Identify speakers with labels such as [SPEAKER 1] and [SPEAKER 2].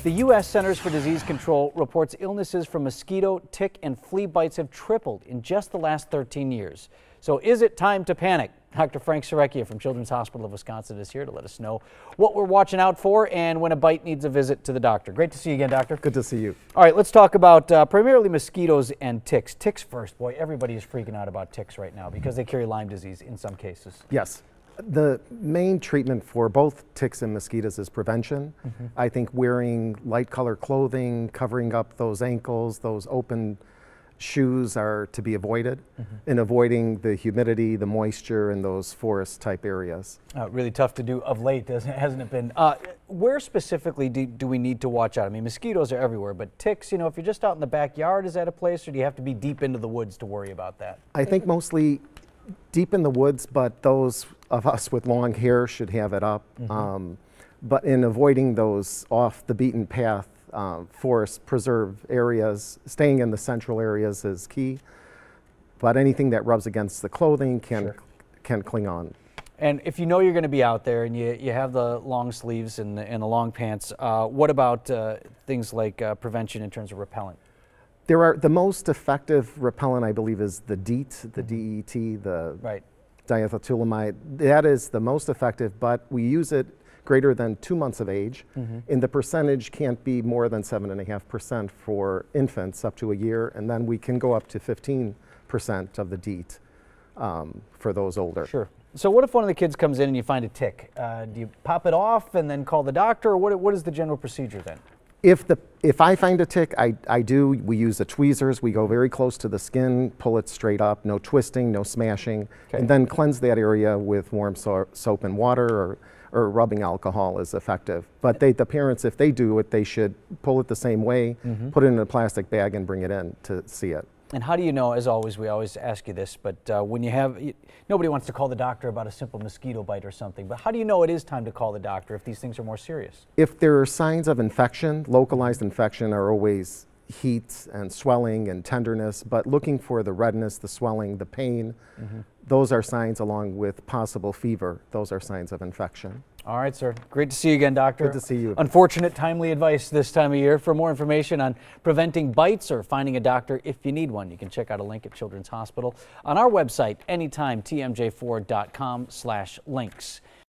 [SPEAKER 1] The U.S. Centers for Disease Control reports illnesses from mosquito, tick, and flea bites have tripled in just the last 13 years. So is it time to panic? Dr. Frank Serecchia from Children's Hospital of Wisconsin is here to let us know what we're watching out for and when a bite needs a visit to the doctor. Great to see you again, doctor.
[SPEAKER 2] Good to see you.
[SPEAKER 1] All right, let's talk about primarily mosquitoes and ticks. Ticks first. Boy, everybody is freaking out about ticks right now because they carry Lyme disease in some cases.
[SPEAKER 2] Yes. The main treatment for both ticks and mosquitoes is prevention. I think wearing light color clothing, covering up those ankles, those open shoes are to be avoided, and avoiding the humidity, the moisture in those forest type areas.
[SPEAKER 1] Really tough to do of late, hasn't it been? Where specifically do we need to watch out? I mean, mosquitoes are everywhere, but ticks, you know, if you're just out in the backyard, is that a place, or do you have to be deep into the woods to worry about that?
[SPEAKER 2] I think mostly deep in the woods, but those of us with long hair should have it up. But in avoiding those off the beaten path forest preserve areas, staying in the central areas is key. But anything that rubs against the clothing can cling on.
[SPEAKER 1] And if you know you're going to be out there and you have the long sleeves and the long pants, what about things like prevention in terms of repellent?
[SPEAKER 2] There are the most effective repellent, I believe, is the DEET, the DEET, the diethylamide. That is the most effective, but we use it greater than 2 months of age, and the percentage can't be more than 7.5% for infants up to a year, and then we can go up to 15% of the DEET for those older. Sure.
[SPEAKER 1] So what if one of the kids comes in and you find a tick? Do you pop it off and then call the doctor, or what is the general procedure then?
[SPEAKER 2] If I find a tick, we use the tweezers. We go very close to the skin, pull it straight up, no twisting, no smashing, and then cleanse that area with warm soap and water, or rubbing alcohol is effective. But the parents, if they do it, they should pull it the same way, put it in a plastic bag and bring it in to see it.
[SPEAKER 1] And how do you know, as always, we always ask you this, but when you have, nobody wants to call the doctor about a simple mosquito bite or something, but how do you know it is time to call the doctor if these things are more serious?
[SPEAKER 2] If there are signs of infection, localized infection are always heat and swelling and tenderness, but looking for the redness, the swelling, the pain, those are signs, along with possible fever. Those are signs of infection.
[SPEAKER 1] All right, sir. Great to see you again, doctor.
[SPEAKER 2] Good to see you.
[SPEAKER 1] Unfortunate, timely advice this time of year. For more information on preventing bites or finding a doctor if you need one, you can check out a link at Children's Hospital on our website, anytimetmj4.com/links.